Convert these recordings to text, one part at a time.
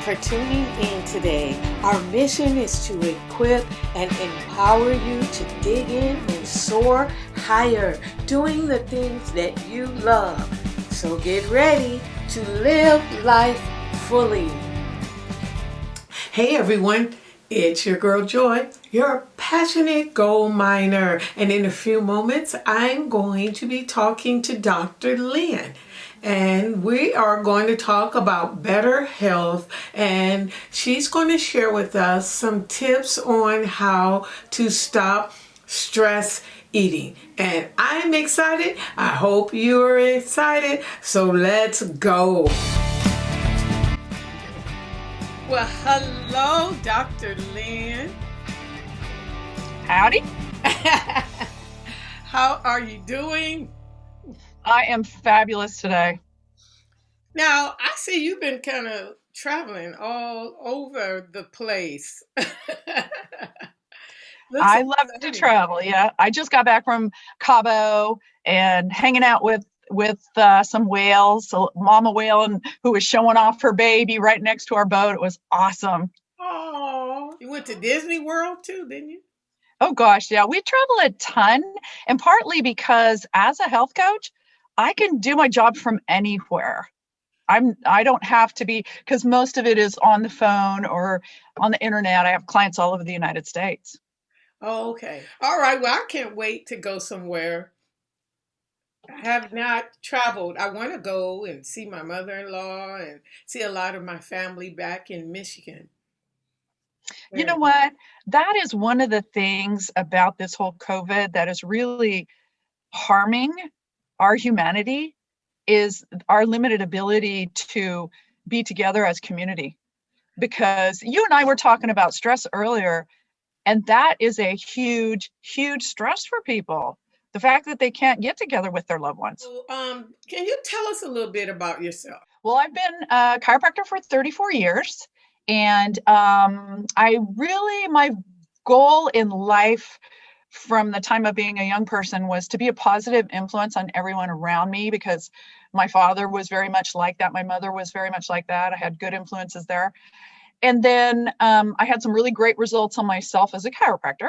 for tuning in today. Our mission is to equip and empower you to dig in and soar higher, doing the things that you love. So get ready to live life fully. Hey everyone, it's your girl Joy, your passionate gold miner. And in a few moments, I'm going to be talking to Dr. Lynn. And we are going to talk about better health. And she's going to share with us some tips on how to stop stress eating. And I'm excited. I hope you're excited. So let's go. Well, hello, Dr. Lynn. Howdy. How are you doing? I am fabulous today. Now, I see you've been kind of traveling all over the place. I love to travel. Yeah, I just got back from Cabo and hanging out with some whales, a mama whale, and who was showing off her baby right next to our boat. It was awesome. Oh, you went to Disney World too, didn't you? Oh gosh, yeah, we travel a ton, and partly because as a health coach, I can do my job from anywhere. I don't have to be, because most of it is on the phone or on the internet. I have clients all over the United States. Oh, okay. All right. Well, I can't wait to go somewhere. I have not traveled. I want to go and see my mother-in-law and see a lot of my family back in Michigan. You know what? That is one of the things about this whole COVID that is really harming our humanity is our limited ability to be together as community. Because you and I were talking about stress earlier, and that is a huge, huge stress for people. The fact that they can't get together with their loved ones. So, can you tell us a little bit about yourself? Well, I've been a chiropractor for 34 years. And my goal in life from the time of being a young person was to be a positive influence on everyone around me, because my father was very much like that. My mother was very much like that. I had good influences there. And then I had some really great results on myself as a chiropractor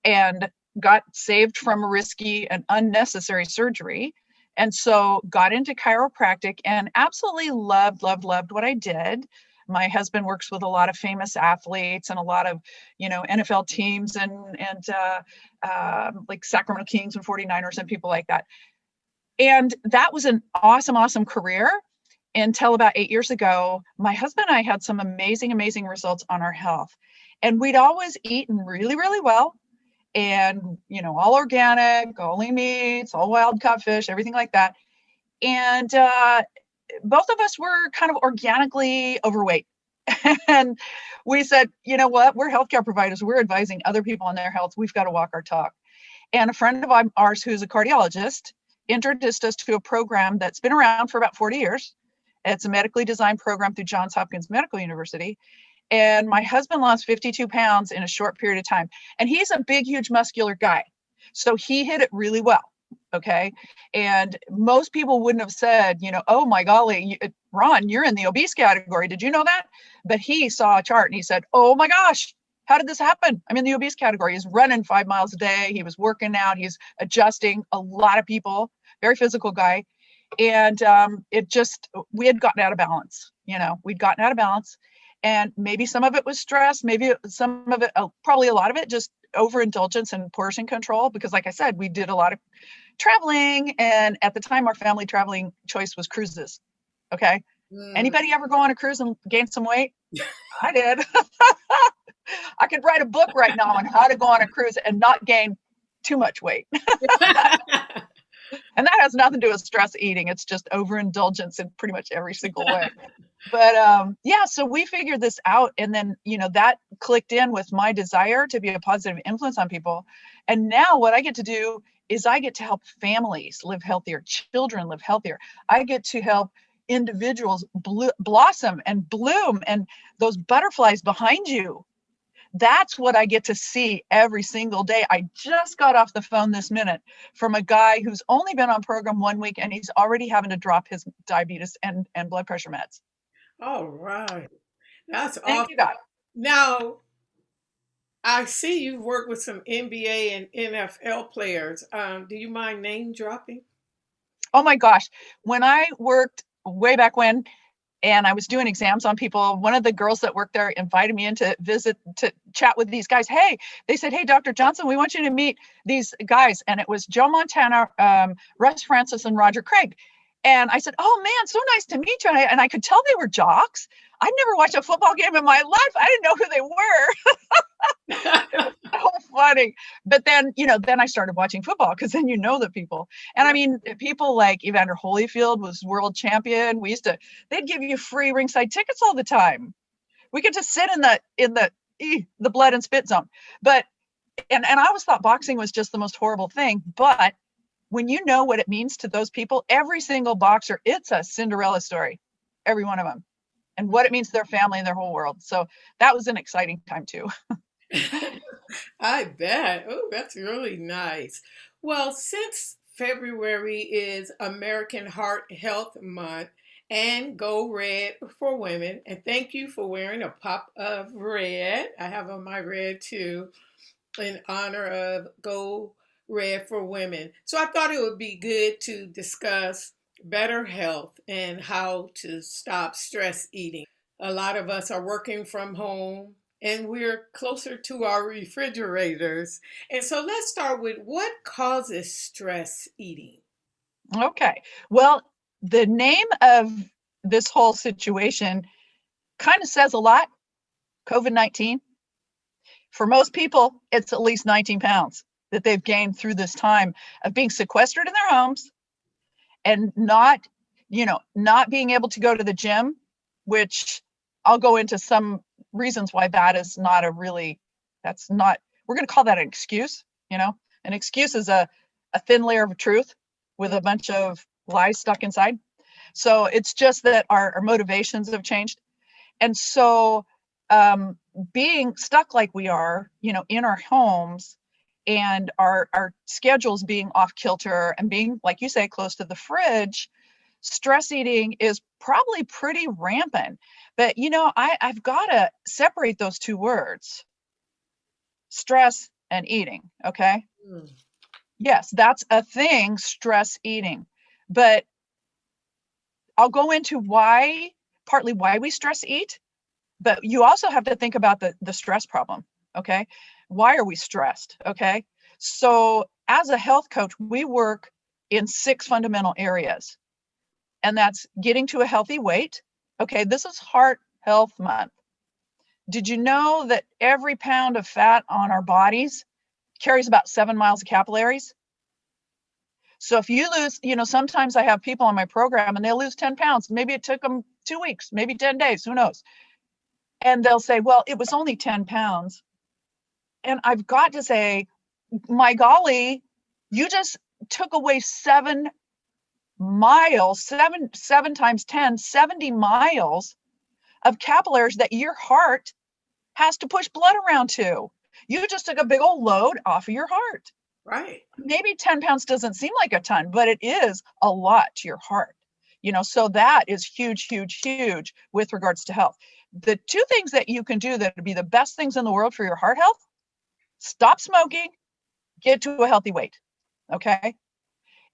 and got saved from a risky and unnecessary surgery. And so got into chiropractic and absolutely loved what I did. My husband works with a lot of famous athletes and a lot of, NFL teams and like Sacramento Kings and 49ers and people like that. And that was an awesome career until about 8 years ago. My husband and I had some amazing results on our health. And we'd always eaten really, really well. And, all organic, all lean meats, all wild caught fish, everything like that. And both of us were kind of organically overweight. And we said, you know what, we're healthcare providers. We're advising other people on their health. We've got to walk our talk. And a friend of ours who's a cardiologist introduced us to a program that's been around for about 40 years. It's a medically designed program through Johns Hopkins Medical University. And my husband lost 52 pounds in a short period of time. And he's a big, huge, muscular guy. So he hit it really well. Okay. And most people wouldn't have said, oh my golly, Ron, you're in the obese category. Did you know that? But he saw a chart and he said, oh my gosh, how did this happen? I'm in the obese category. He's running 5 miles a day. He was working out. He's adjusting. A lot of people, very physical guy. And we had gotten out of balance. We'd gotten out of balance. And maybe some of it was stress. Maybe some of it, probably a lot of it, just overindulgence and portion control. Because like I said, we did a lot of traveling. And at the time, our family traveling choice was cruises. Okay. Anybody ever go on a cruise and gain some weight? I did. I could write a book right now on how to go on a cruise and not gain too much weight. And that has nothing to do with stress eating. It's just overindulgence in pretty much every single way. But so we figured this out. And then, that clicked in with my desire to be a positive influence on people. And now what I get to do is I get to help families live healthier, children live healthier. I get to help individuals blossom and bloom, and those butterflies behind you. That's what I get to see every single day. I just got off the phone this minute from a guy who's only been on program 1 week, and he's already having to drop his diabetes and blood pressure meds. All right. That's Thank awesome. you, God. Now, I see you work with some NBA and NFL players. Do you mind name dropping? Oh my gosh. When I worked way back when, and I was doing exams on people, one of the girls that worked there invited me in to visit, to chat with these guys. Hey, they said, hey, Dr. Johnson, we want you to meet these guys. And it was Joe Montana, Russ Francis, and Roger Craig. And I said, oh man, so nice to meet you. And I could tell they were jocks. I'd never watched a football game in my life. I didn't know who they were. It was so funny. But then, then I started watching football because then the people. And I mean, people like Evander Holyfield was world champion. They'd give you free ringside tickets all the time. We could just sit in the blood and spit zone. But and I always thought boxing was just the most horrible thing. But when you know what it means to those people, every single boxer, it's a Cinderella story, every one of them, and what it means to their family and their whole world. So that was an exciting time too. I bet. Oh, that's really nice. Well, since February is American Heart Health Month and Go Red for Women, and thank you for wearing a pop of red. I have on my red too, in honor of Go Red for Women. So I thought it would be good to discuss better health and how to stop stress eating. A lot of us are working from home and we're closer to our refrigerators. And so let's start with what causes stress eating? Okay. Well, the name of this whole situation kind of says a lot. COVID-19. For most people, it's at least 19 pounds that they've gained through this time of being sequestered in their homes and not being able to go to the gym, which I'll go into some reasons why that's not, we're going to call that an excuse. An excuse is a thin layer of truth with a bunch of lies stuck inside. So it's just that our motivations have changed. And so being stuck like we are, in our homes, and our schedules being off kilter and being, like you say, close to the fridge, stress eating is probably pretty rampant. But, I've got to separate those two words, stress and eating. Okay. Mm. Yes, that's a thing, stress eating. But I'll go into partly why we stress eat. But you also have to think about the stress problem. Okay. Why are we stressed? Okay. So as a health coach, we work in 6 fundamental areas, and that's getting to a healthy weight. Okay. This is Heart Health Month. Did you know that every pound of fat on our bodies carries about 7 miles of capillaries? So if you lose, sometimes I have people on my program and they'll lose 10 pounds. Maybe it took them 2 weeks, maybe 10 days, who knows? And they'll say, well, it was only 10 pounds. And I've got to say, my golly, you just took away 7 miles, seven times 10, 70 miles of capillaries that your heart has to push blood around to. You just took a big old load off of your heart. Right. Maybe 10 pounds doesn't seem like a ton, but it is a lot to your heart. So that is huge, huge, huge with regards to health. The 2 things that you can do that would be the best things in the world for your heart health: stop smoking, get to a healthy weight. Okay.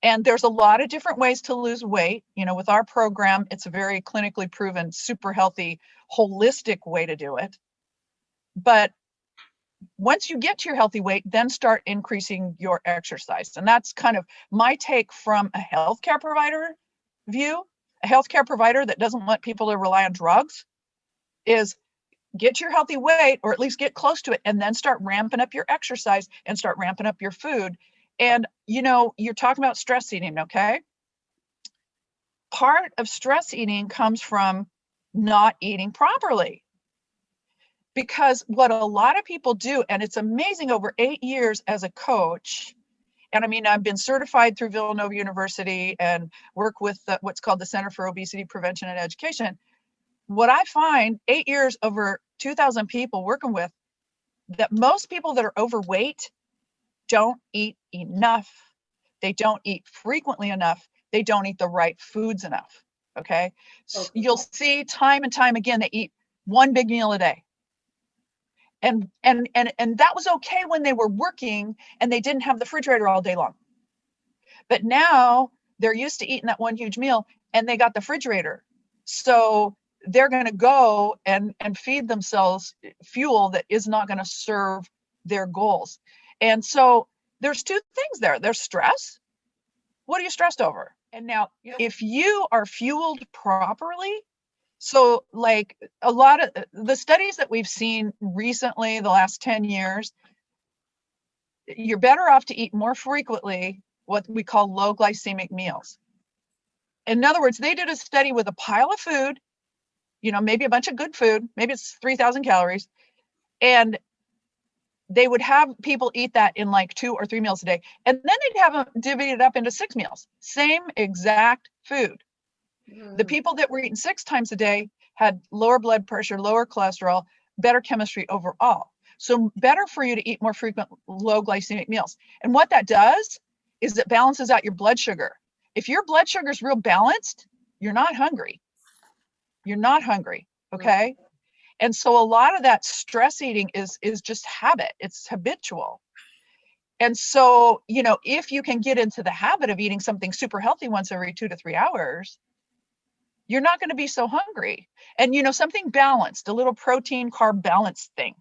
And there's a lot of different ways to lose weight. With our program, it's a very clinically proven, super healthy, holistic way to do it. But once you get to your healthy weight, then start increasing your exercise. And that's kind of my take from a healthcare provider view. A healthcare provider that doesn't want people to rely on drugs is get your healthy weight, or at least get close to it, and then start ramping up your exercise and start ramping up your food. And, you're talking about stress eating, okay? Part of stress eating comes from not eating properly. Because what a lot of people do, and it's amazing, over 8 years as a coach, and I mean, I've been certified through Villanova University and work with what's called the Center for Obesity Prevention and Education. What I find, 8 years, over 2,000 people working with, that most people that are overweight don't eat enough. They don't eat frequently enough. They don't eat the right foods enough. Okay. Okay. You'll see time and time again, they eat one big meal a day. And that was okay when they were working and they didn't have the refrigerator all day long. But now they're used to eating that one huge meal and they got the refrigerator. So they're going to go and feed themselves fuel that is not going to serve their goals. And so there's two things there. There's stress. What are you stressed over? And now, if you are fueled properly, so like a lot of the studies that we've seen recently, the last 10 years, you're better off to eat more frequently what we call low glycemic meals. In other words, they did a study with a pile of food, maybe a bunch of good food, maybe it's 3,000 calories, and they would have people eat that in like 2 or 3 meals a day. And then they'd have them divided up into 6 meals, same exact food. The people that were eating 6 times a day had lower blood pressure, lower cholesterol, better chemistry overall. So better for you to eat more frequent low glycemic meals. And what that does is it balances out your blood sugar. If your blood sugar is real balanced, you're not hungry. You're not hungry, okay? And so a lot of that stress eating is just habit. It's habitual. And so, if you can get into the habit of eating something super healthy once every 2 to 3 hours, you're not going to be so hungry. And, something balanced, a little protein carb balance thing,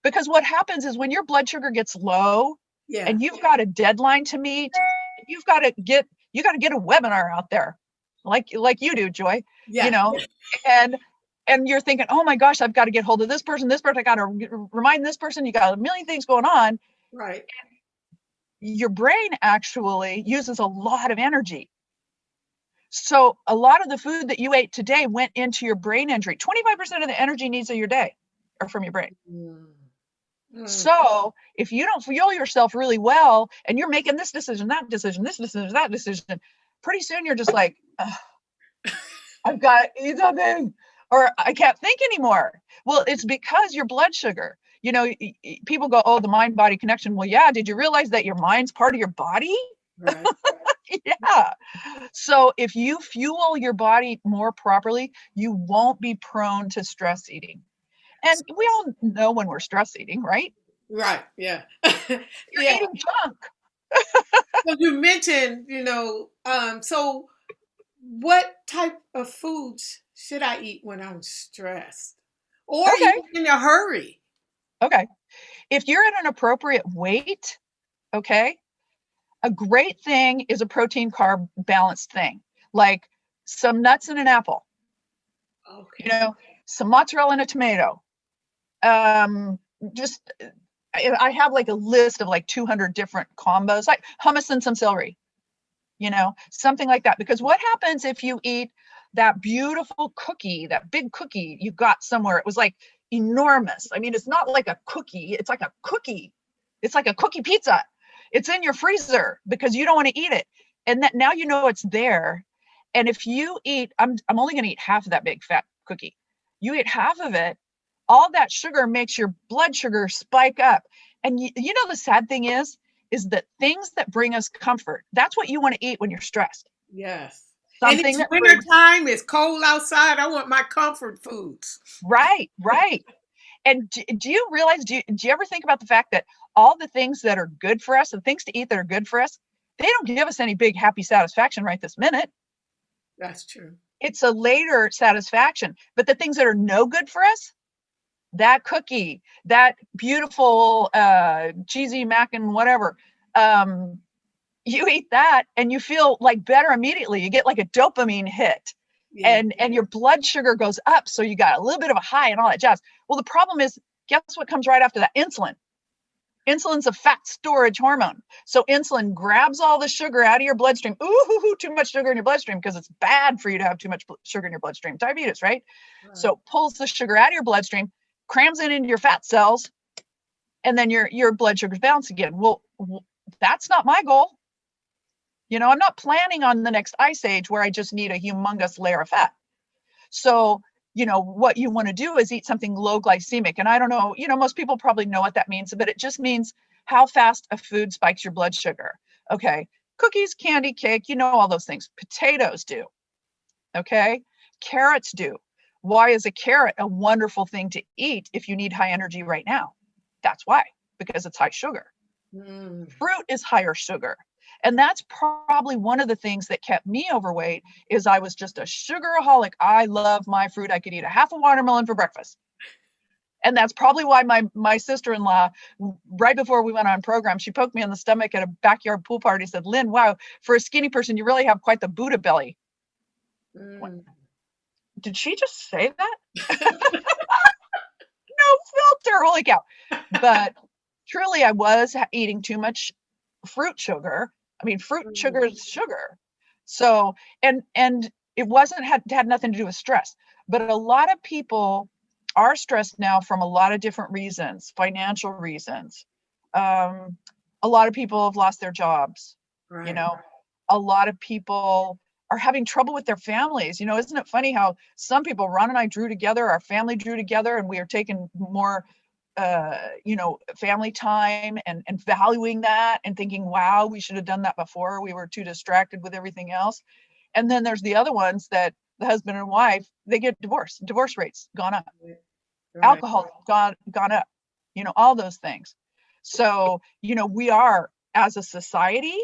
because what happens is when your blood sugar gets low and you've got a deadline to meet, you got to get a webinar out there like you do, Joy, and you're thinking, oh my gosh, I've got to get hold of this person, I got to remind this person, you got a million things going on. Right. Your brain actually uses a lot of energy. So a lot of the food that you ate today went into your brain energy. 25% of the energy needs of your day are from your brain. So if you don't fuel yourself really well and you're making this decision, that decision, that decision, pretty soon you're just like, I've got to eat something or I can't think anymore. Well, it's because your blood sugar, people go, oh, the mind body connection. Well, yeah. Did you realize that your mind's part of your body? Right. Yeah. So if you fuel your body more properly, you won't be prone to stress eating. And we all know when we're stress eating, right? Right. Yeah. You're eating junk. So you mentioned, so what type of foods should I eat when I'm stressed or even in a hurry? Okay. If you're at an appropriate weight, okay, a great thing is a protein carb balanced thing, like some nuts and an apple, some mozzarella and a tomato. Just, I have like a list of like 200 different combos, like hummus and some celery, something like that. Because what happens if you eat that beautiful cookie, that big cookie you got somewhere? It was like enormous. I mean, it's not like a cookie. It's like a cookie. It's like a cookie pizza. It's in your freezer because you don't want to eat it. And that now it's there. And if you eat, I'm only going to eat half of that big fat cookie. You eat half of it, all that sugar makes your blood sugar spike up. And the sad thing is that things that bring us comfort, that's what you want to eat when you're stressed. Yes. Something and it's winter time, it's cold outside. I want my comfort foods. Right. And do you realize, do you ever think about the fact that all the things that are good for us, the things to eat that are good for us, they don't give us any big happy satisfaction right this minute. That's true. It's a later satisfaction. But the things that are no good for us, that cookie, that beautiful cheesy mac and whatever, you eat that and you feel like better immediately. You get like a dopamine hit. Yeah. And your blood sugar goes up. So you got a little bit of a high and all that jazz. Well, the problem is, guess what comes right after that? Insulin. Insulin's a fat storage hormone. So insulin grabs all the sugar out of your bloodstream. Ooh, too much sugar in your bloodstream because it's bad for you to have too much sugar in your bloodstream. Diabetes, right? So pulls the sugar out of your bloodstream, crams it into your fat cells, and then your blood sugar's balanced again. Well, that's not my goal. I'm not planning on the next ice age where I just need a humongous layer of fat. So, what you want to do is eat something low glycemic. And I don't know, most people probably know what that means, but it just means how fast a food spikes your blood sugar. Okay. Cookies, candy, cake, all those things. Potatoes do. Okay. Carrots do. Why is a carrot a wonderful thing to eat if you need high energy right now? That's why, because it's high sugar. Fruit is higher sugar. And that's probably one of the things that kept me overweight is I was just a sugaraholic. I love my fruit. I could eat a half a watermelon for breakfast. And that's probably why my sister-in-law, right before we went on program, she poked me in the stomach at a backyard pool party, said, Lynn, wow, for a skinny person, you really have quite the Buddha belly. Did she just say that? No filter, holy cow. But truly, I was eating too much fruit sugar. I mean, fruit sugar is sugar. So, and it had nothing to do with stress. But a lot of people are stressed now from a lot of different reasons, financial reasons. A lot of people have lost their jobs. Right. You know, a lot of people are having trouble with their families. You know, isn't it funny how some people, Ron and I drew together, our family drew together, and we are taking more family time and valuing that and thinking, wow, we should have done that before. We were too distracted with everything else. And then there's the other ones that the husband and wife, they get divorced. Divorce rates gone up. Right. Alcohol gone up. You know, all those things. So, you know, we are as a society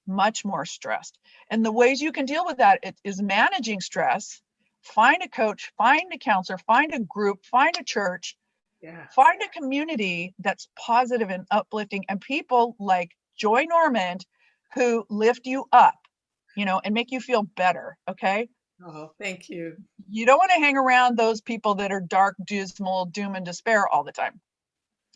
much more stressed. And the ways you can deal with that is managing stress. Find a coach, find a counselor, find a group, find a church. Yeah. Find a community that's positive and uplifting, and people like Joy Normand who lift you up, you know, and make you feel better. Okay. Oh, thank you. You don't want to hang around those people that are dark, dismal, doom and despair all the time.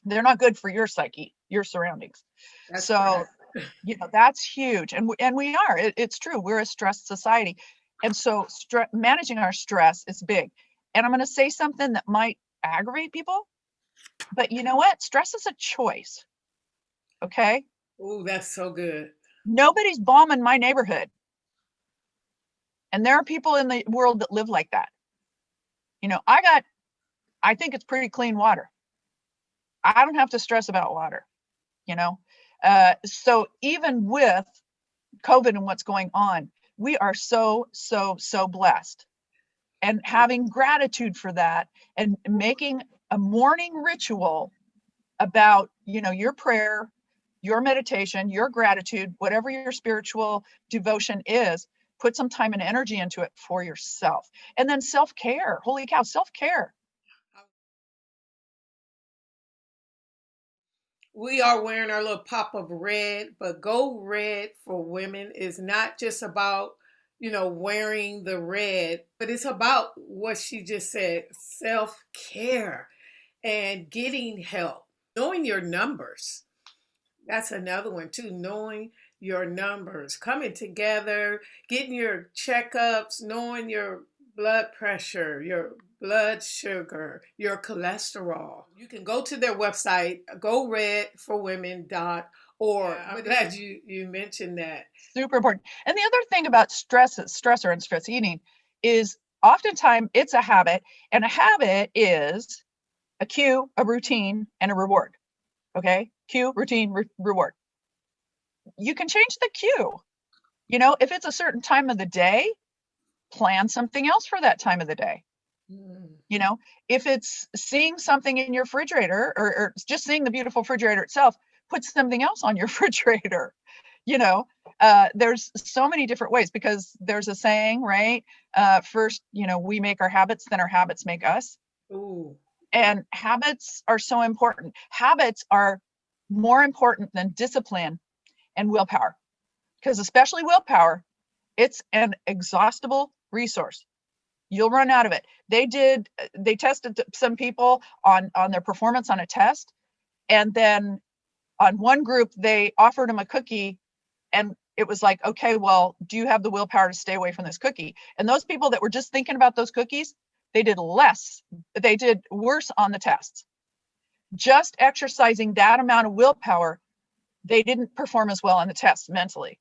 They're not good for your psyche, your surroundings. That's you know, that's huge. And we are, it's true. We're a stressed society. And so managing our stress is big. And I'm going to say something that might aggravate people. But you know what? Stress is a choice. Okay. Oh, that's so good. Nobody's bombing my neighborhood. And there are people in the world that live like that. You know, I think it's pretty clean water. I don't have to stress about water, you know? So even with COVID and what's going on, we are so blessed, and having gratitude for that and making a morning ritual about, you know, your prayer, your meditation, your gratitude, whatever your spiritual devotion is, put some time and energy into it for yourself. And then self-care. Holy cow, self-care. We are wearing our little pop of red, but Go Red for Women is not just about, you know, wearing the red, but it's about what she just said, self-care and getting help, knowing your numbers. That's another one too, knowing your numbers, coming together, getting your checkups, knowing your blood pressure, your blood sugar, your cholesterol. You can go to their website, goredforwomen.org. I'm glad you mentioned that. Super important. And the other thing about stressor and stress eating is oftentimes it's a habit, and a habit is a cue, a routine, and a reward. Okay. Cue, routine, reward. You can change the cue. You know, if it's a certain time of the day, plan something else for that time of the day. You know, if it's seeing something in your refrigerator or just seeing the beautiful refrigerator itself, put something else on your refrigerator. You know, there's so many different ways, because there's a saying, right? First, you know, we make our habits, then our habits make us. Ooh. And habits are so important. Habits are more important than discipline and willpower, because especially willpower, it's an exhaustible resource. You'll run out of it. They tested some people on their performance on a test. And then on one group, they offered them a cookie, and it was like, okay, well, do you have the willpower to stay away from this cookie? And those people that were just thinking about those cookies, they did worse on the tests. Just exercising that amount of willpower, they didn't perform as well on the test mentally.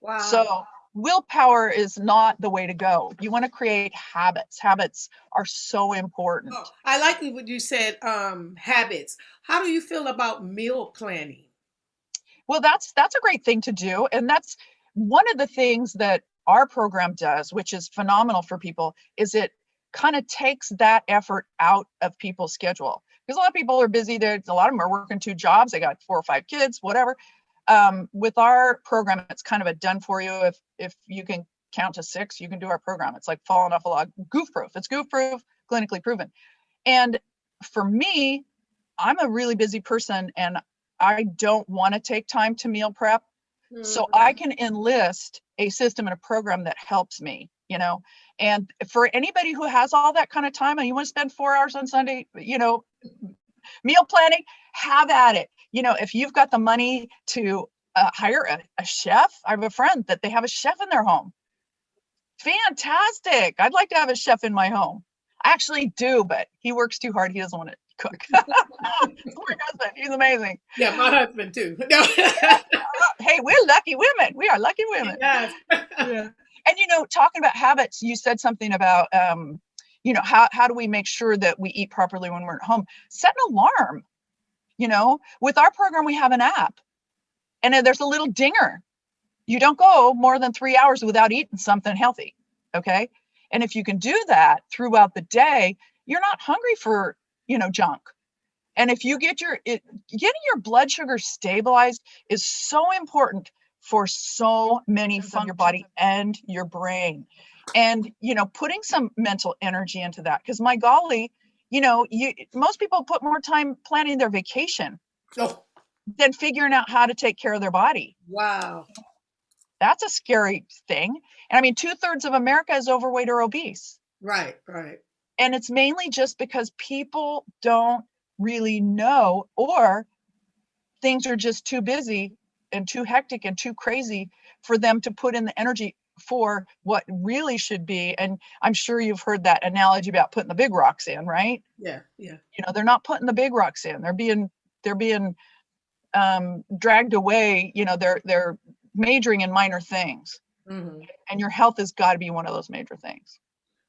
Wow. So willpower is not the way to go. You want to create habits. Habits are so important. Oh, I like what you said, habits. How do you feel about meal planning? Well, that's a great thing to do. And that's one of the things that our program does, which is phenomenal for people, is it kind of takes that effort out of people's schedule. Because a lot of people are busy. A lot of them are working 2 jobs. They got 4 or 5 kids, whatever. With our program, it's kind of a done for you. If you can count to 6, you can do our program. It's like falling off a log, goof proof. It's goof proof, clinically proven. And for me, I'm a really busy person and I don't want to take time to meal prep. So I can enlist a system and a program that helps me, and for anybody who has all that kind of time and you want to spend 4 hours on Sunday, meal planning, have at it. If you've got the money to hire a chef, I have a friend that they have a chef in their home. Fantastic. I'd like to have a chef in my home. I actually do, but he works too hard. He doesn't want to cook. It's my husband. He's amazing. Yeah, my husband too. Hey, we're lucky women. We are lucky women. Yes. Yeah. And, talking about habits, you said something about, how do we make sure that we eat properly when we're at home? Set an alarm. With our program, we have an app and there's a little dinger. You don't go more than 3 hours without eating something healthy. Okay. And if you can do that throughout the day, you're not hungry for, junk. And if you getting your blood sugar stabilized is so important for so many functions of your body and your brain. And, putting some mental energy into that, because my golly, most people put more time planning their vacation than figuring out how to take care of their body. Wow. That's a scary thing. And I mean, 2/3 of America is overweight or obese. Right, right. And it's mainly just because people don't really know, or things are just too busy and too hectic and too crazy for them to put in the energy for what really should be. And I'm sure you've heard that analogy about putting the big rocks in, right? Yeah, yeah. They're not putting the big rocks in. They're being dragged away. They're majoring in minor things. Mm-hmm. And your health has got to be one of those major things.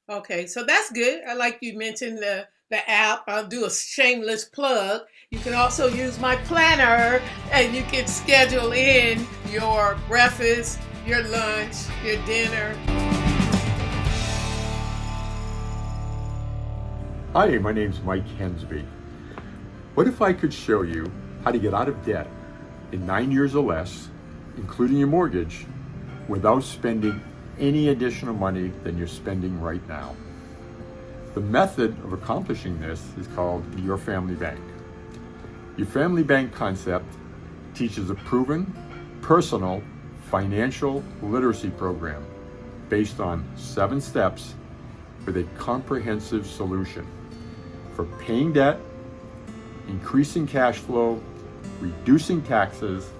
Okay, so that's good. I like you mentioned the app. I'll do a shameless plug. You can also use my planner and you can schedule in your breakfast, your lunch, your dinner. Hi, my name's Mike Hensby. What if I could show you how to get out of debt in 9 years or less, including your mortgage, without spending any additional money than you're spending right now? The method of accomplishing this is called Your Family Bank. Your Family Bank concept teaches a proven, personal, financial literacy program based on 7 steps with a comprehensive solution for paying debt, increasing cash flow, reducing taxes,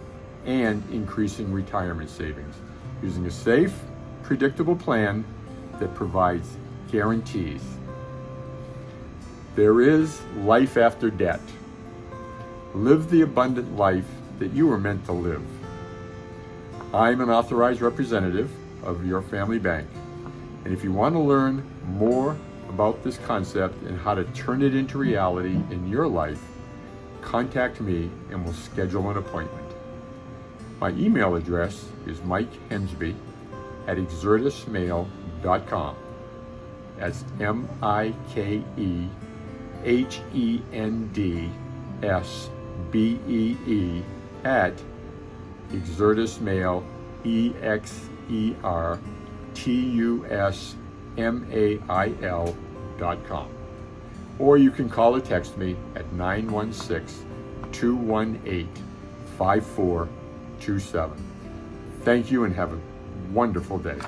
and increasing retirement savings using a safe, predictable plan that provides guarantees. There is life after debt. Live the abundant life that you were meant to live. I'm an authorized representative of Your Family Bank, and if you want to learn more about this concept and how to turn it into reality in your life, contact me and we'll schedule an appointment. My email address is mikehensby@exertusmail.com. That's MIKEHENDSBEE at exertusmail, EXERTUSMAIL.com. Or you can call or text me at 916-218-5427. Thank you and have a wonderful day.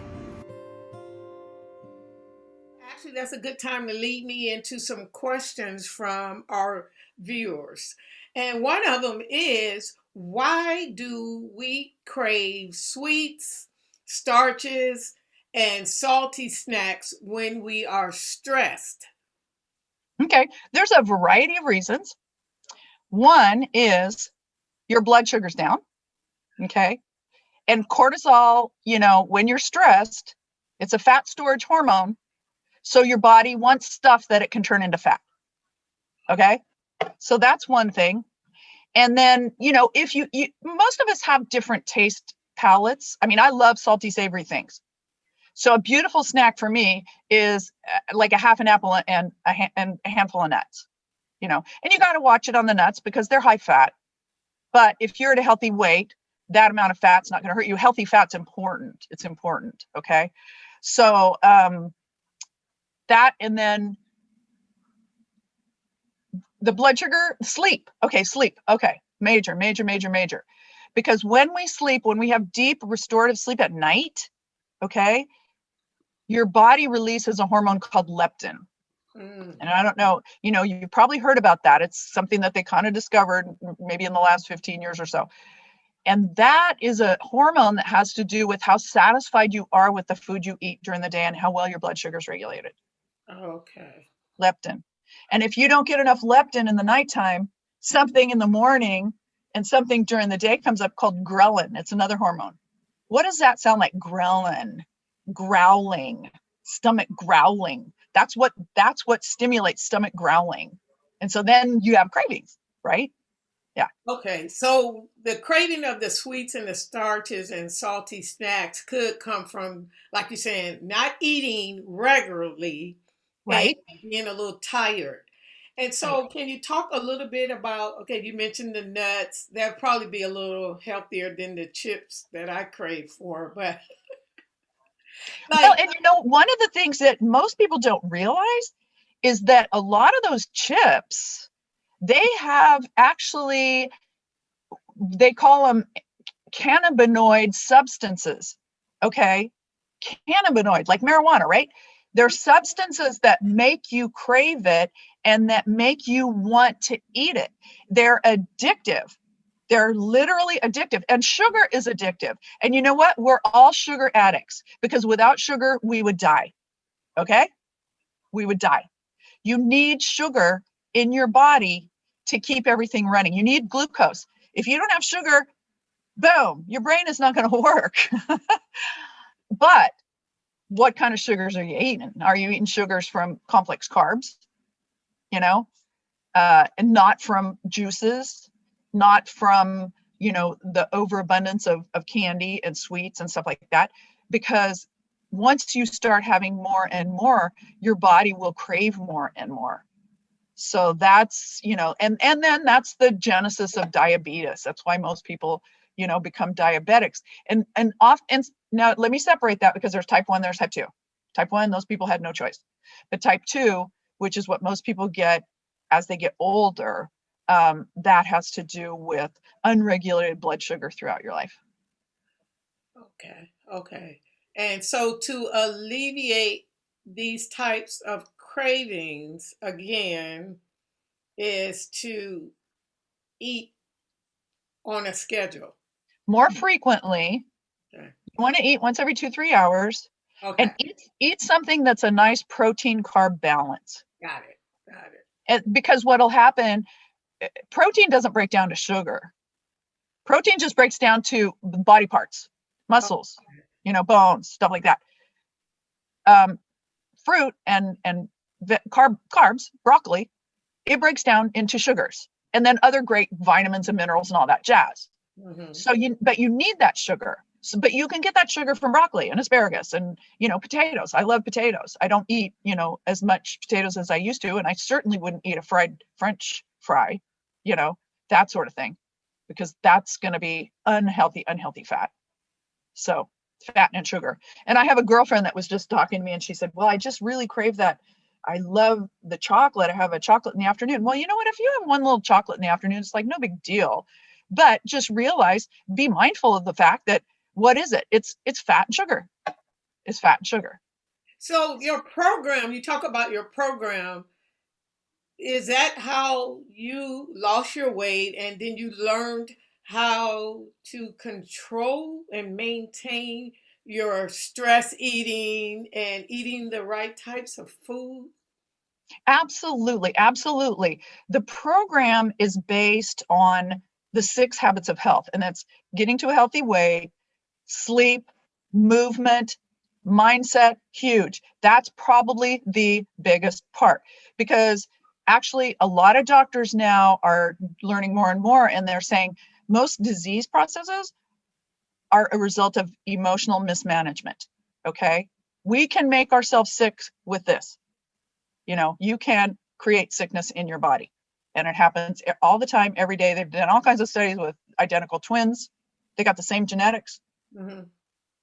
Actually, that's a good time to lead me into some questions from our viewers. And one of them is, why do we crave sweets, starches, and salty snacks when we are stressed? Okay, there's a variety of reasons. One is your blood sugar's down, okay? And cortisol, when you're stressed, it's a fat storage hormone. So your body wants stuff that it can turn into fat, okay? So that's one thing. And then, if you most of us have different taste palettes. I mean, I love salty, savory things. So a beautiful snack for me is like a half an apple and a handful of nuts, you know, and you got to watch it on the nuts because they're high fat. But if you're at a healthy weight, that amount of fat's not going to hurt you. Healthy fat's important. It's important. Okay. So that, and then the blood sugar, sleep. Okay. Sleep. Okay. Major, major, major, major. Because when we sleep, when we have deep restorative sleep at night, okay, your body releases a hormone called leptin. And I don't know, you know, you've probably heard about that. It's something that they kind of discovered maybe in the last 15 years or so. And that is a hormone that has to do with how satisfied you are with the food you eat during the day and how well your blood sugar is regulated. Okay. Leptin. And if you don't get enough leptin in the nighttime, something in the morning and something during the day comes up called ghrelin. It's another hormone. What does that sound like? Ghrelin, growling, stomach growling. That's what stimulates stomach growling. And so then you have cravings, right? Yeah. Okay. So the craving of the sweets and the starches and salty snacks could come from, like you're saying, not eating regularly and Right. being a little tired. And Right. so, can you talk a little bit about, okay, you mentioned the nuts. That'd probably be a little healthier than the chips that I crave for, but Well, like, and you know, one of the things that most people don't realize is that a lot of those chips, they have actually, they call them cannabinoid substances. Okay. Cannabinoid, like marijuana, right? They're substances that make you crave it and that make you want to eat it. They're addictive. They're literally addictive. And sugar is addictive. And you know what? We're all sugar addicts because without sugar, we would die. Okay? We would die. You need sugar in your body to keep everything running. You need glucose. If you don't have sugar, boom, your brain is not going to work. But what kind of sugars are you eating? Are you eating sugars from complex carbs, you know, and not from juices, not from, you know, the overabundance of candy and sweets and stuff like that? Because once you start having more and more, your body will crave more and more. So that's, you know, and then that's the genesis of diabetes. That's why most people, you know, become diabetics. And now let me separate that because there's type 1, there's type 2. Type 1, those people had no choice. But type 2, which is what most people get as they get older, that has to do with unregulated blood sugar throughout your life. okay, okay. And so to alleviate these types of cravings again is to eat on a schedule. More frequently, Okay. you want to eat once every 2-3 hours and Okay. eat something that's a nice protein carb balance. Got it. Got it. And because what'll happen, protein doesn't break down to sugar. Protein just breaks down to body parts, muscles, Okay. you know, bones, stuff like that. Fruit and carbs, broccoli, it breaks down into sugars and then other great vitamins and minerals and all that jazz. Mhm. So but you need that sugar. So, but you can get that sugar from broccoli and asparagus and, you know, potatoes. I love potatoes. I don't eat, you know, as much potatoes as I used to. And I certainly wouldn't eat a fried French fry, you know, that sort of thing, because that's going to be unhealthy fat. So fat and sugar. And I have a girlfriend that was just talking to me and she said, well, I just really crave that. I love the chocolate. I have a chocolate in the afternoon. Well, you know what? If you have one little chocolate in the afternoon, it's like no big deal. But just realize, be mindful of the fact that what is it? It's fat and sugar. It's fat and sugar. So your program, you talk about your program, is that how you lost your weight and then you learned how to control and maintain your stress eating and eating the right types of food? Absolutely. Absolutely. The program is based on the 6 habits of health, and that's getting to a healthy weight, sleep, movement, mindset, huge. That's probably the biggest part because actually a lot of doctors now are learning more and more, and they're saying most disease processes are a result of emotional mismanagement. Okay. We can make ourselves sick with this. You can create sickness in your body, and it happens all the time, every day. They've done all kinds of studies with identical twins. They got the same genetics. Mm-hmm.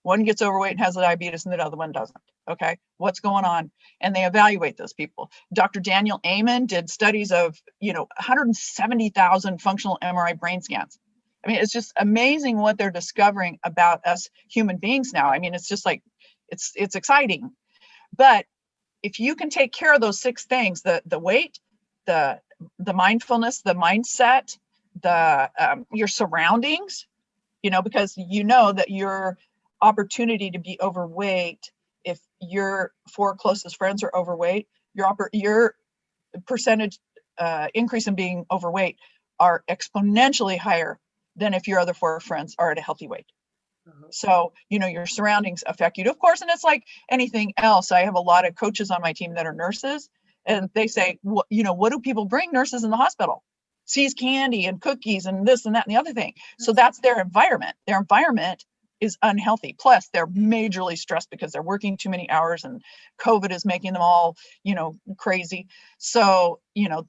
One gets overweight and has diabetes and the other one doesn't. Okay, what's going on? And they evaluate those people. Dr. Daniel Amen did studies of 170,000 functional MRI brain scans. I mean, it's just amazing what they're discovering about us human beings now. I mean, it's just like, it's exciting. But if you can take care of those 6 things, the weight, the mindfulness, the mindset, your surroundings, because that your opportunity to be overweight, if your 4 closest friends are overweight, your percentage increase in being overweight are exponentially higher than if your other 4 friends are at a healthy weight. So, your surroundings affect you, of course, and it's like anything else. I have a lot of coaches on my team that are nurses, and they say, what do people bring nurses in the hospital? Sees candy and cookies and this and that and the other thing. So that's their environment. Their environment is unhealthy. Plus, they're majorly stressed because they're working too many hours, and COVID is making them all, crazy. So,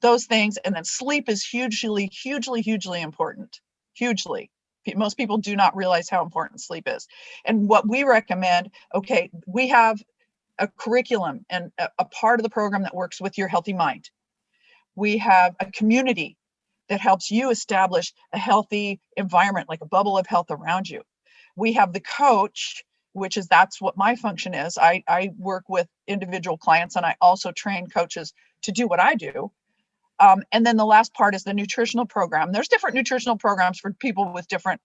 those things. And then sleep is hugely, hugely, hugely important. Hugely. Most people do not realize how important sleep is. And what we recommend, we have a curriculum and a part of the program that works with your healthy mind. We have a community that helps you establish a healthy environment, like a bubble of health around you. We have the coach, that's what my function is. I work with individual clients, and I also train coaches to do what I do. And then the last part is the nutritional program. There's different nutritional programs for people with different,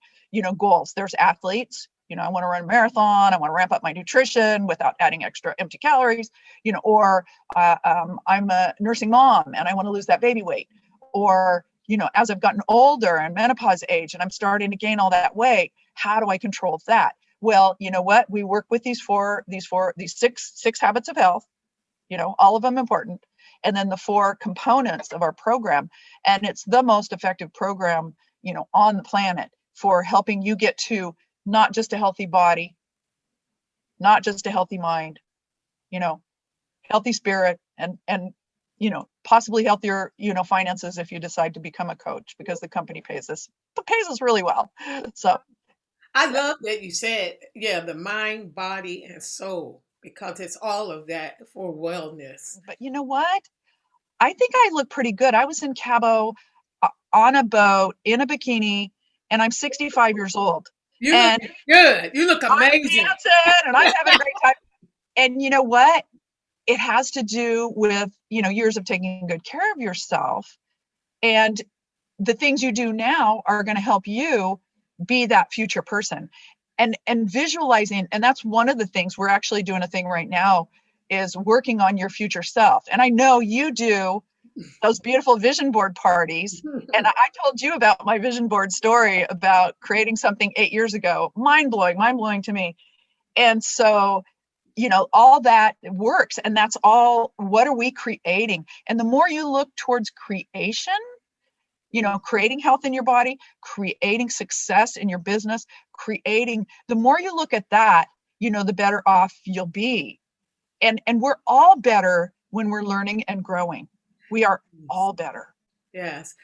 goals. There's athletes, I want to run a marathon. I want to ramp up my nutrition without adding extra empty calories, or I'm a nursing mom and I want to lose that baby weight. Or, as I've gotten older and menopause age and I'm starting to gain all that weight, how do I control that? Well, you know what? We work with these six habits of health, all of them important. And then the 4 components of our program. And it's the most effective program, on the planet for helping you get to not just a healthy body, not just a healthy mind, healthy spirit, and possibly healthier, finances if you decide to become a coach, because the company pays us really well. So I love that you said, the mind, body, and soul, because it's all of that for wellness. But you know what? I think I look pretty good. I was in Cabo on a boat in a bikini, and I'm 65 years old. You look good. You look amazing. I'm dancing and I'm having a great time. And you know what? It has to do with, years of taking good care of yourself. And the things you do now are going to help you be that future person. And visualizing, and that's one of the things we're actually doing a thing right now, is working on your future self. And I know you do those beautiful vision board parties. And I told you about my vision board story about creating something 8 years ago. Mind blowing to me. And so, all that works. And that's all, what are we creating? And the more you look towards creation, creating health in your body, creating success in your business, the more you look at that, the better off you'll be. And we're all better when we're learning and growing. We are all better. Yes.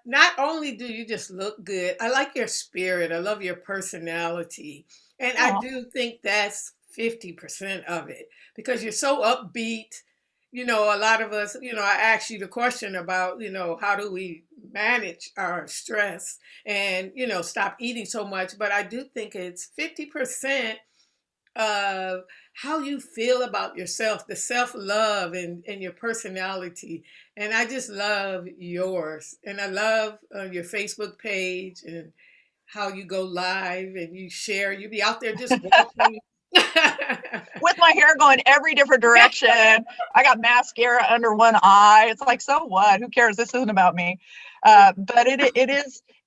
Not only do you just look good, I like your spirit. I love your personality. And I do think that's 50% of it, because you're so upbeat. A lot of us, I asked you the question about, how do we manage our stress and, stop eating so much. But I do think it's 50% of how you feel about yourself, the self-love and your personality. And I just love yours. And I love your Facebook page and how you go live and you share. You be out there just walking. With my hair going every different direction. I got mascara under one eye. It's like, so what? Who cares? This isn't about me. But it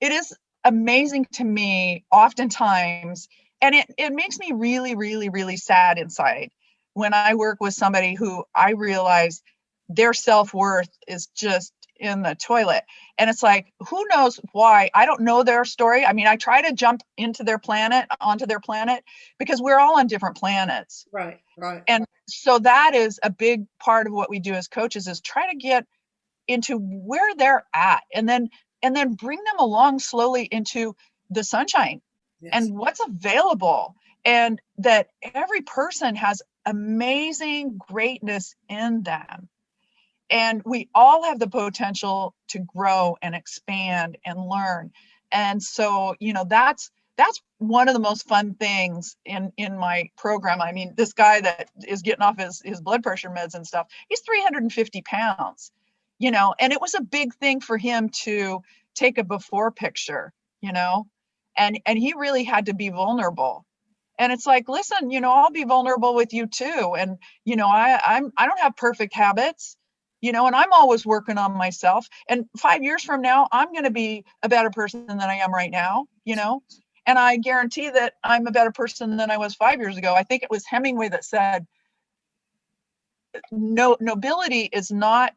is amazing to me oftentimes. And it makes me really, really, really sad inside when I work with somebody who I realize their self-worth is just in the toilet. And it's like, who knows why? I don't know their story. I mean, I try to jump onto their planet, because we're all on different planets. Right, right. And so that is a big part of what we do as coaches, is try to get into where they're at, and then bring them along slowly into the sunshine. Yes. And what's available, and that every person has amazing greatness in them. And we all have the potential to grow and expand and learn. And so, that's one of the most fun things in my program. I mean, this guy that is getting off his blood pressure meds and stuff, he's 350 pounds, and it was a big thing for him to take a before picture, and he really had to be vulnerable. And it's like, listen, I'll be vulnerable with you too. And, I don't have perfect habits, and I'm always working on myself. And 5 years from now, I'm going to be a better person than I am right now, and I guarantee that I'm a better person than I was 5 years ago. I think it was Hemingway that said, no, nobility is not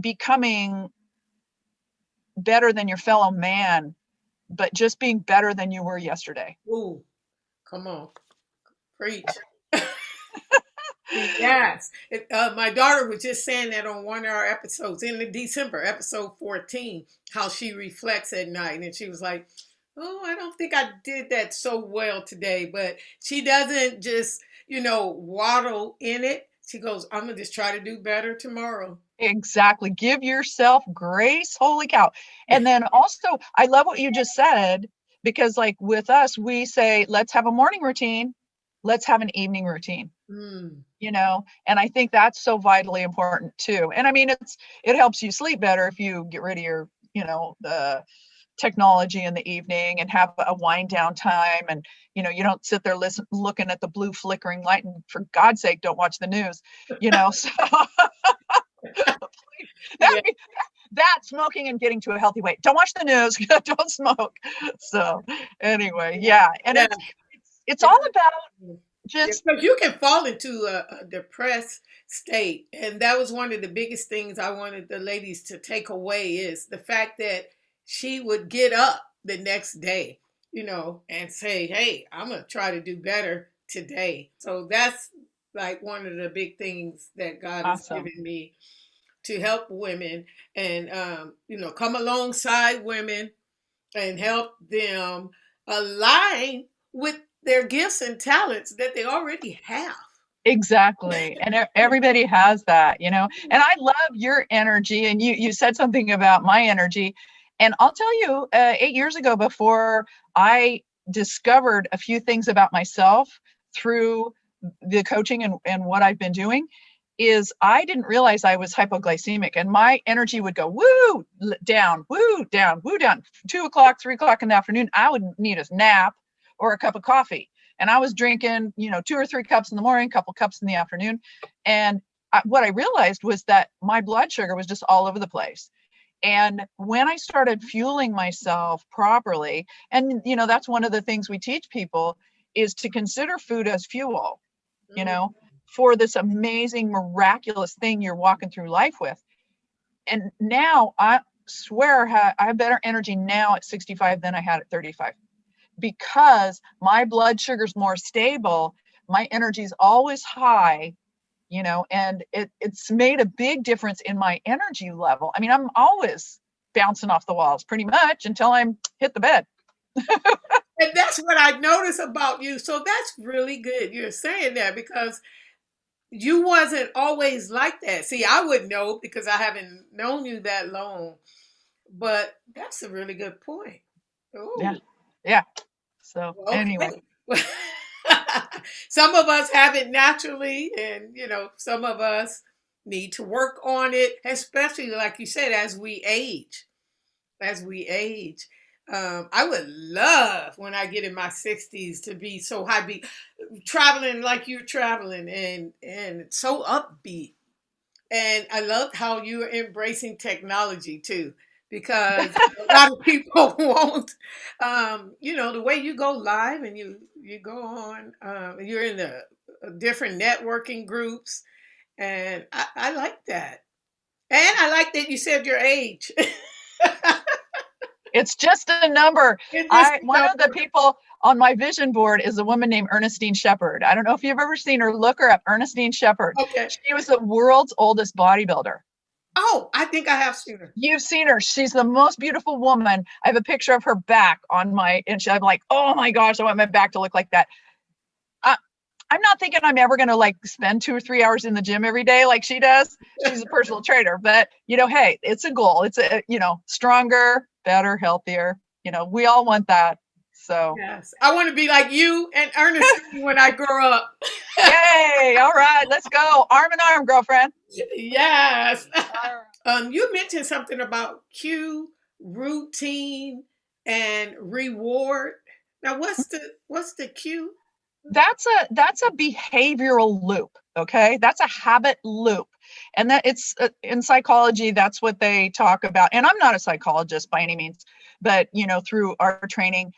becoming better than your fellow man, but just being better than you were yesterday. Ooh, come on. Preach. Yes. My daughter was just saying that on one of our episodes in the December, episode 14, how she reflects at night. And she was like, oh, I don't think I did that so well today. But she doesn't just, waddle in it. She goes, I'm going to just try to do better tomorrow. Exactly. Give yourself grace. Holy cow. And then also, I love what you just said, because like with us, we say, let's have a morning routine. Let's have an evening routine, and I think that's so vitally important too. And I mean, it helps you sleep better if you get rid of your, the technology in the evening and have a wind down time. And, you don't sit there looking at the blue flickering light, and for God's sake, don't watch the news, so that smoking and getting to a healthy weight. Don't watch the news. Don't smoke. So anyway, yeah. And it's all about just, because you can fall into a depressed state. And that was one of the biggest things I wanted the ladies to take away, is the fact that she would get up the next day, and say, hey, I'm going to try to do better today. So that's like one of the big things that God has given me to help women and, come alongside women and help them align with their gifts and talents that they already have. Exactly. And everybody has that, and I love your energy. And you said something about my energy. And I'll tell you, 8 years ago, before I discovered a few things about myself through the coaching and what I've been doing, is I didn't realize I was hypoglycemic, and my energy would go woo down, woo down, woo down. 2 o'clock, 3 o'clock in the afternoon, I would need a nap or a cup of coffee. And I was drinking, 2 or 3 cups in the morning, a couple cups in the afternoon. And what I realized was that my blood sugar was just all over the place. And when I started fueling myself properly, and, that's one of the things we teach people, is to consider food as fuel, for this amazing, miraculous thing you're walking through life with. And now I swear I have better energy now at 65 than I had at 35, because my blood sugar's more stable. My energy's always high, and it's made a big difference in my energy level. I mean, I'm always bouncing off the walls pretty much until I'm hit the bed. And that's what I noticed about you. So that's really good you're saying that, because you wasn't always like that. See, I wouldn't know because I haven't known you that long, but that's a really good point. Ooh. Yeah. So anyway. Some of us have it naturally, and, some of us need to work on it, especially like you said, as we age. I would love when I get in my 60s to be so high, be traveling like you're traveling and so upbeat. And I love how you're embracing technology too, because a lot of people won't, the way you go live and you go on, you're in the different networking groups. And I like that. And I like that you said your age. It's just a number. It's just a One of the number. people on my vision board is a woman named Ernestine Shepherd. I don't know if you've ever seen her. Look her up, Ernestine Shepherd. Okay. She was the world's oldest bodybuilder. Oh, I think I have seen her. You've seen her. She's the most beautiful woman. I have a picture of her back on I'm like, oh my gosh, I want my back to look like that. I'm not thinking I'm ever going to like spend 2 or 3 hours in the gym every day like she does. She's a personal trainer, but hey, it's a goal. It's stronger, better, healthier. We all want that. So Yes, I want to be like you and Ernestine when I grow up. yay. All right, let's go. Arm in arm, girlfriend. Yes. All right. You mentioned something about cue, routine, and reward. Now, what's the cue? That's a behavioral loop. Okay. That's a habit loop. And that it's in psychology, that's what they talk about. And I'm not a psychologist by any means, but through our training,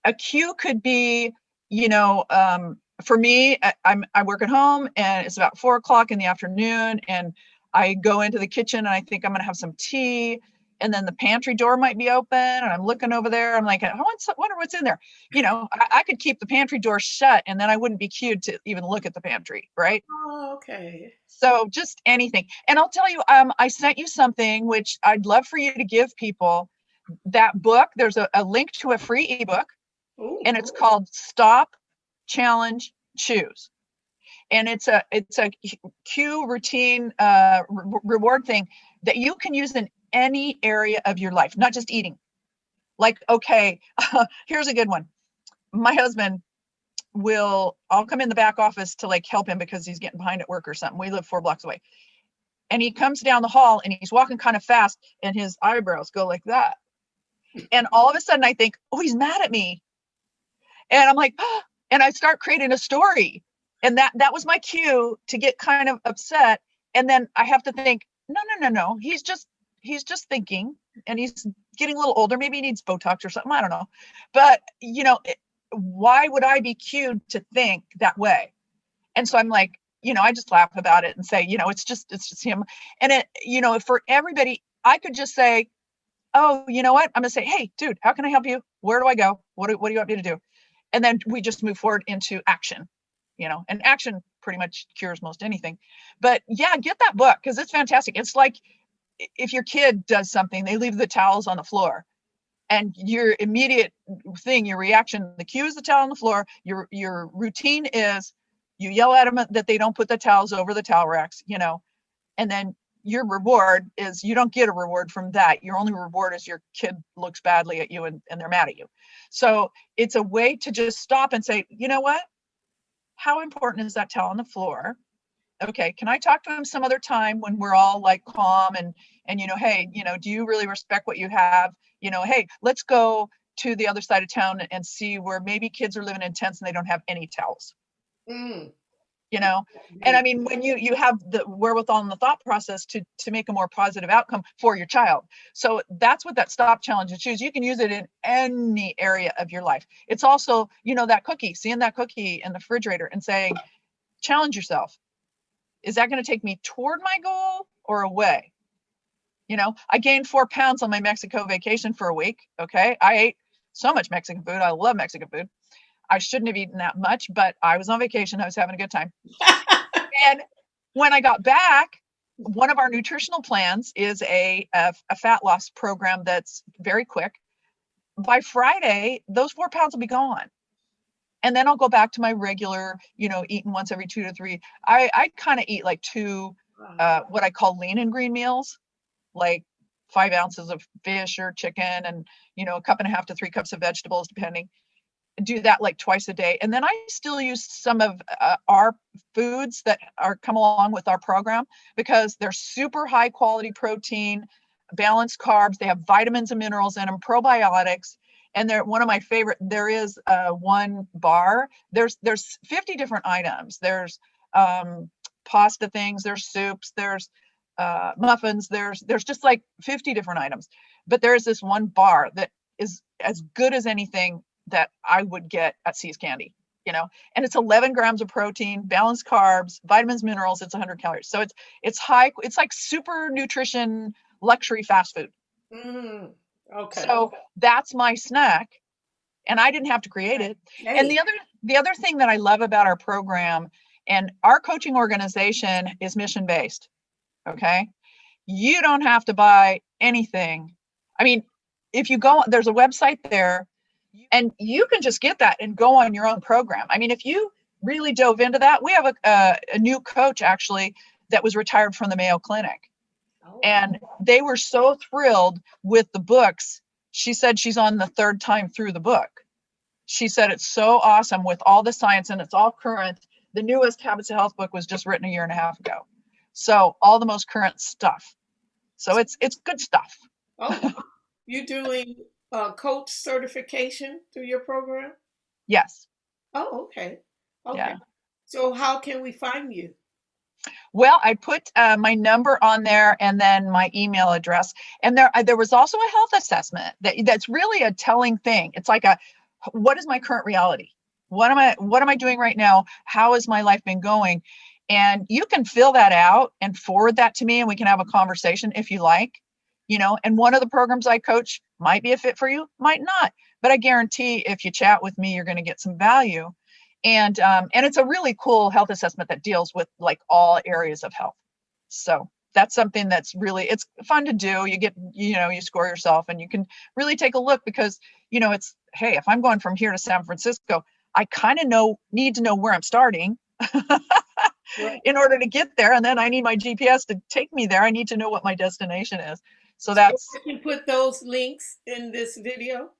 a cue could be, for me, I work at home and it's about 4 o'clock in the afternoon and I go into the kitchen and I think I'm going to have some tea. And then the pantry door might be open and I'm looking over there. I'm like, I wonder what's in there. I could keep the pantry door shut and then I wouldn't be cued to even look at the pantry. Right. Oh, okay. So just anything. And I'll tell you, I sent you something, which I'd love for you to give people. That book, there's a link to a free ebook. Ooh. And it's called Stop, Challenge, Choose. And it's a cue routine reward thing that you can use in any area of your life, not just eating. Like, okay, here's a good one. My husband I'll come in the back office to like help him because he's getting behind at work or something. We live 4 blocks away. And he comes down the hall and he's walking kind of fast and his eyebrows go like that. And all of a sudden I think, oh, he's mad at me. And I'm like, oh, and I start creating a story. And that was my cue to get kind of upset. And then I have to think, no. He's just thinking and he's getting a little older. Maybe he needs Botox or something. I don't know. But, why would I be cued to think that way? And so I'm like, I just laugh about it and say, it's just him. And it, for everybody, I could just say, oh, you know what? I'm going to say, hey, dude, how can I help you? Where do I go? What do you want me to do? And then we just move forward into action, and action pretty much cures most anything. But yeah, get that book because it's fantastic. It's like if your kid does something, they leave the towels on the floor and your immediate thing, your reaction, the cue is the towel on the floor. Your routine is you yell at them that they don't put the towels over the towel racks, and then your reward is you don't get a reward from that. Your only reward is your kid looks badly at you and they're mad at you. So it's a way to just stop and say, you know what? How important is that towel on the floor? Okay, can I talk to him some other time when we're all like calm and hey, do you really respect what you have? Hey, let's go to the other side of town and see where maybe kids are living in tents and they don't have any towels. Mm. And I mean, when you have the wherewithal and the thought process to make a more positive outcome for your child. So that's what that stop, challenge, and choose. You can use it in any area of your life. It's also, that cookie, seeing that cookie in the refrigerator and saying, challenge yourself. Is that going to take me toward my goal or away? I gained 4 pounds on my Mexico vacation for a week. Okay. I ate so much Mexican food. I love Mexican food. I shouldn't have eaten that much, but I was on vacation. I was having a good time. And when I got back, one of our nutritional plans is a fat loss program that's very quick. By Friday, those 4 pounds will be gone. And then I'll go back to my regular, eating once every 2 to 3. I kind of eat like 2, what I call lean and green meals, like 5 ounces of fish or chicken and, a cup and a half to 3 cups of vegetables, depending. Do that like twice a day. And then I still use some of our foods that come along with our program because they're super high quality protein, balanced carbs. They have vitamins and minerals in them, probiotics. And they're one of my favorite. There is one bar. There's 50 different items. There's pasta things. There's soups. There's muffins. There's just like 50 different items. But there is this one bar that is as good as anything that I would get at See's Candy. and it's 11 grams of protein, balanced carbs, vitamins, minerals. It's 100 calories. So it's high. It's like super nutrition, luxury fast food. Okay. So that's my snack, and I didn't have to create it. Hey. And the other thing that I love about our program, and our coaching organization is mission based. Okay. You don't have to buy anything. I mean, if you go, there's a website there, and you can just get that and go on your own program. I mean, if you really dove into that, we have a new coach actually that was retired from the Mayo Clinic. And they were so thrilled with the books. She said she's on the third time through the book. She said it's so awesome with all the science, and it's all current. The newest Habits of Health book was just written a year and a half ago. So all the most current stuff. So it's good stuff. Oh, you doing coach certification through your program? Yes. Oh, okay. Okay. Yeah. So how can we find you? Well, I put my number on there and then my email address. And there was also a health assessment that's really a telling thing. It's like what is my current reality? What am I doing right now? How has my life been going? And you can fill that out and forward that to me, and we can have a conversation if you like, and one of the programs I coach might be a fit for you, might not, but I guarantee if you chat with me, you're going to get some value. And it's a really cool health assessment that deals with like all areas of health. So that's something that's really, it's fun to do. You get, you score yourself, and you can really take a look because, it's, hey, if I'm going from here to San Francisco, I kind of need to know where I'm starting in order to get there. And then I need my GPS to take me there. I need to know what my destination is. So that's. You can put those links in this video.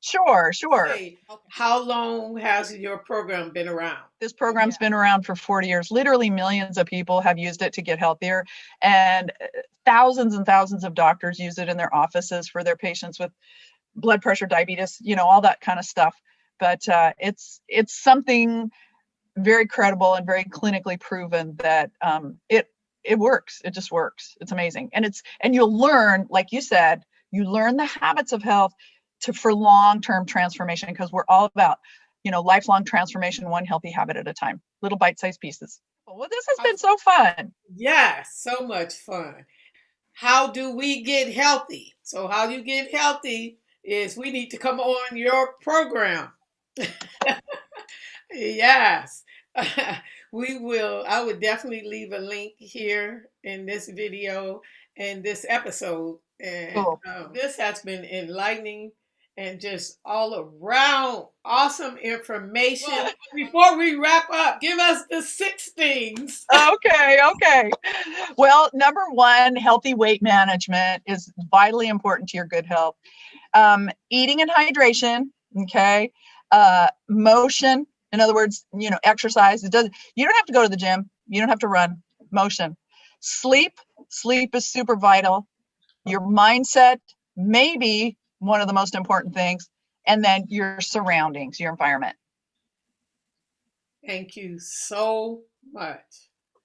Sure. Okay. How long has your program been around? This program's been around for 40 years. Literally millions of people have used it to get healthier, and thousands and thousands of doctors use it in their offices for their patients with blood pressure, diabetes, all that kind of stuff. But it's something very credible and very clinically proven that it works. It just works. It's amazing. And you'll learn, like you said, you learn the habits of health for long-term transformation, because we're all about, lifelong transformation, one healthy habit at a time, little bite-sized pieces. Well, this has been so fun. Yeah, so much fun. How do we get healthy? So how you get healthy is we need to come on your program. Yes. We will. I would definitely leave a link here in this video and this episode. And Cool. This has been enlightening and just all around awesome information. Well, before we wrap up, give us the 6 things. Okay. Well, number 1, healthy weight management is vitally important to your good health. Eating and hydration. Okay. Motion. In other words, exercise. You don't have to go to the gym. You don't have to run. Motion. Sleep is super vital. Your mindset may be one of the most important things. And then your surroundings, your environment. Thank you so much.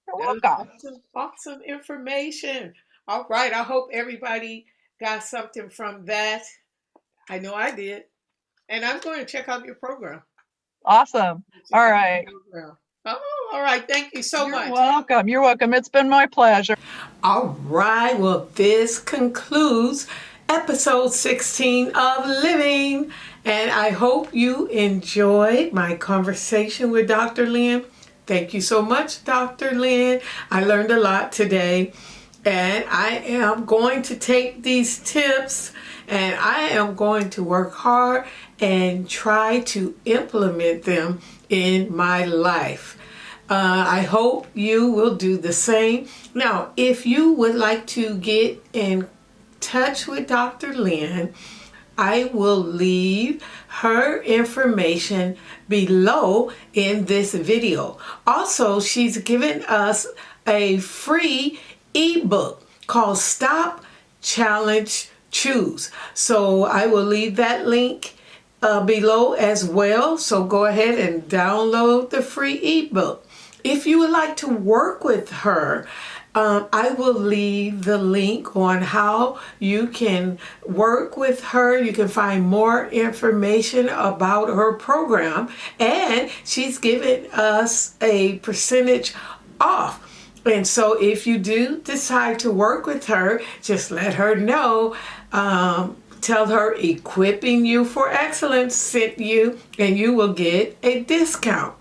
You're welcome. Awesome information. All right. I hope everybody got something from that. I know I did. And I'm going to check out your program. Awesome. All right. Oh, all right. Thank you so much. You're welcome. It's been my pleasure. All right. Well, this concludes episode 16 of Living. And I hope you enjoyed my conversation with Dr. Lynn. Thank you so much, Dr. Lynn. I learned a lot today. And I am going to take these tips and I am going to work hard and try to implement them in my life. I hope you will do the same. Now, if you would like to get in touch with Dr. Lynn, I will leave her information below in this video. Also, she's given us a free ebook called Stop, Challenge, Choose. So I will leave that link below as well. So go ahead and download the free ebook. If you would like to work with her I will leave the link on how you can work with her. You can find more information about her program, and she's giving us a percentage off. And so if you do decide to work with her, just let her know. Tell her Equipping You for Excellence sent you, and you will get a discount.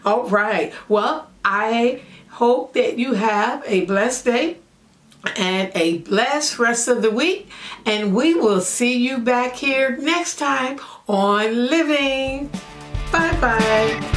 All right. Well, I hope that you have a blessed day and a blessed rest of the week. And we will see you back here next time on Living. Bye-bye.